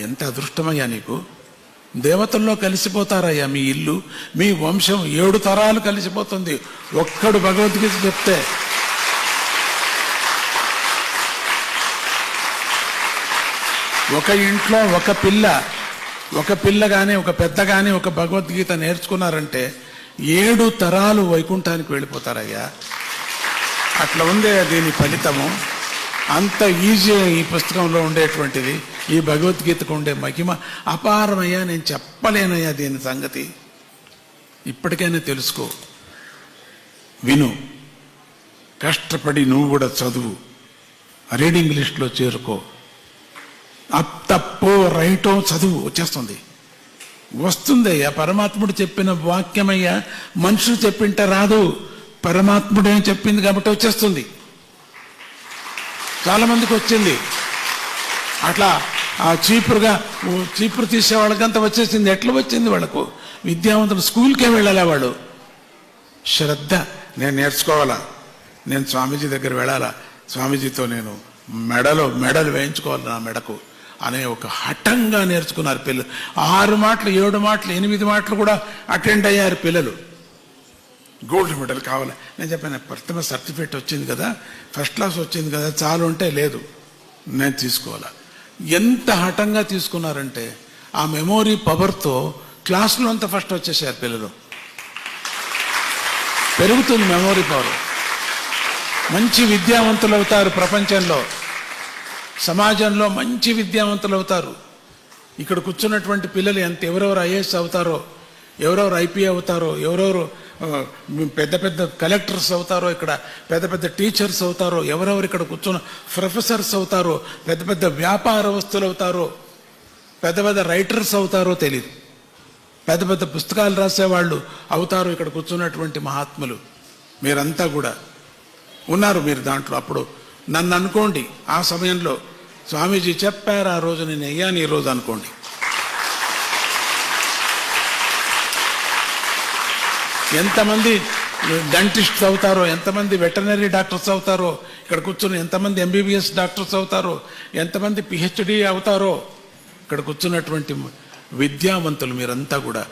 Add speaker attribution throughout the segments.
Speaker 1: ఎంత అదృష్టమయ్యా నీకు. దేవతల్లో కలిసిపోతారయ్యా మీ ఇల్లు, మీ వంశం 7 తరాలు కలిసిపోతుంది ఒక్కడు భగవద్గీత చెప్తే. ఒక ఇంట్లో ఒక పిల్ల కానీ ఒక పెద్ద కానీ ఒక భగవద్గీత నేర్చుకున్నారంటే 7 తరాలు వైకుంఠానికి వెళ్ళిపోతారయ్యా. అట్లా ఉందే దీని ఫలితము. అంత ఈజీ ఈ పుస్తకంలో ఉండేటువంటిది. ఈ భగవద్గీతకు ఉండే మహిమ అపారమయ్యా. నేను చెప్పలేనయ్యా దీని సంగతి. ఇప్పటికైనా తెలుసుకో, విను, కష్టపడి నువ్వు కూడా చదువు, రీడింగ్ లిస్ట్లో చేరుకో. తప్పో రైటో చదువు, వస్తుందయ్యా. పరమాత్ముడు చెప్పిన వాక్యమయ్యా. మనుషులు చెప్పింటే రాదు, పరమాత్ముడే చెప్పింది కాబట్టి వచ్చేస్తుంది. చాలా మందికి వచ్చింది. అట్లా ఆ చీపురు తీసే వాళ్ళకంతా వచ్చేసింది. ఎట్లా వచ్చింది వాళ్ళకు? విద్యావంతులు స్కూల్కే వెళ్ళాలా వాళ్ళు? శ్రద్ధ. నేను నేర్చుకోవాలా, నేను స్వామీజీ దగ్గర వెళ్ళాలా, స్వామీజీతో నేను మెడలు వేయించుకోవాలి నా మెడకు అనే ఒక హఠంగా నేర్చుకున్నారు పిల్లలు. 6 మాటలు 7 మాటలు 8 మాటలు కూడా అటెండ్ అయ్యారు పిల్లలు. గోల్డ్ మెడల్ కావాలి. నేను చెప్పాను, ప్రథమ సర్టిఫికేట్ వచ్చింది కదా, ఫస్ట్ క్లాస్ వచ్చింది కదా, చాలు అంటే లేదు, నేను తీసుకోవాలా. ఎంత హఠంగా తీసుకున్నారంటే ఆ మెమోరీ పవర్తో క్లాసులో అంతా ఫస్ట్ వచ్చేసారు పిల్లలు. పెరుగుతుంది మెమోరీ పవర్. మంచి విద్యావంతులు అవుతారు. ప్రపంచంలో సమాజంలో మంచి విద్యావంతులు అవుతారు. ఇక్కడ కూర్చున్నటువంటి పిల్లలు ఎవరెవరు ఐఏఎస్ అవుతారో, ఎవరెవరు ఐపీ అవుతారో, ఎవరెవరు పెద్ద పెద్ద కలెక్టర్స్ అవుతారో, ఇక్కడ పెద్ద పెద్ద టీచర్స్ అవుతారో, ఎవరెవరు ఇక్కడ కూర్చున్న ప్రొఫెసర్స్ అవుతారో, పెద్ద పెద్ద వ్యాపారస్తులు అవుతారో, పెద్ద పెద్ద రైటర్స్ అవుతారో తెలియదు. పెద్ద పెద్ద పుస్తకాలు రాసేవాళ్ళు అవుతారు ఇక్కడ కూర్చున్నటువంటి మహాత్ములు. మీరంతా కూడా ఉన్నారు మీరు దాంట్లో. అప్పుడు నన్ను అనుకోండి, ఆ సమయంలో స్వామీజీ చెప్పారు ఆ రోజు, నేను అయ్యాను ఈ రోజు అనుకోండి. ఎంతమంది డెంటిస్ట్స్ అవుతారో, ఎంతమంది వెటర్నరీ డాక్టర్స్ అవుతారో, ఇక్కడ కూర్చుని ఎంతమంది ఎంబీబీఎస్ డాక్టర్స్ అవుతారో, ఎంతమంది పిహెచ్డి అవుతారో, ఇక్కడ కూర్చున్నటువంటి విద్యావంతులు మీరంతా కూడా.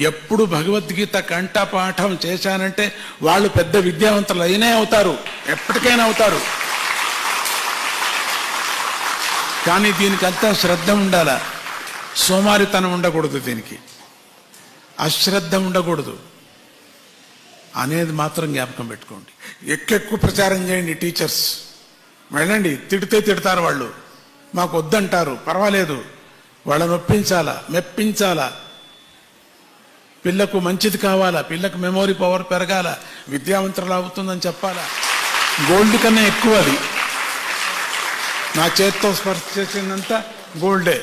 Speaker 1: ఎప్పుడు భగవద్గీత కంఠపాఠం చేశానంటే వాళ్ళు పెద్ద విద్యావంతులు అయినే అవుతారు, ఎప్పటికైనా అవుతారు. కానీ దీనికంతా శ్రద్ధ ఉండాలా, సోమారితనం ఉండకూడదు, దీనికి అశ్రద్ధ ఉండకూడదు అనేది మాత్రం జ్ఞాపకం పెట్టుకోండి. ఎక్కువ ప్రచారం చేయండి. టీచర్స్ వెళ్ళండి, తిడతారు వాళ్ళు, మాకు వద్దంటారు, పర్వాలేదు, వాళ్ళని ఒప్పించాలా, మెప్పించాలా. పిల్లకు మంచిది కావాలా, పిల్లకు మెమోరీ పవర్ పెరగాల, విద్యావంతులు అవుతుందని చెప్పాలా. గోల్డ్ కన్నా ఎక్కువ అది. నా చేత్తో స్పర్శ చేసిందంతా గోల్డే.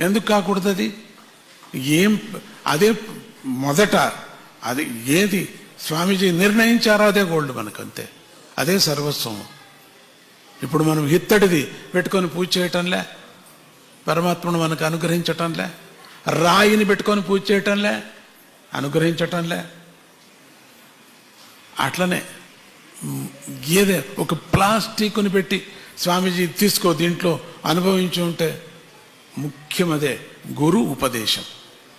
Speaker 1: ఎందుకు కాకూడదు? అది అదే మొదట, అది ఏది స్వామీజీ నిర్ణయించారో అదే గోల్డ్ మనకంతే, అదే సర్వస్వం. ఇప్పుడు మనం ఇత్తడిది పెట్టుకొని పూజ చేయటంలే, పరమాత్మను మనకు అనుగ్రహించటంలే. రాయిని పెట్టుకొని పూజ చేయటంలే, అనుగ్రహించటంలే. అట్లనే ఏదే ఒక ప్లాస్టిక్ని పెట్టి స్వామీజీ తీసుకో, దీంట్లో అనుభవించి ఉంటే ముఖ్యం అదే గురు ఉపదేశం.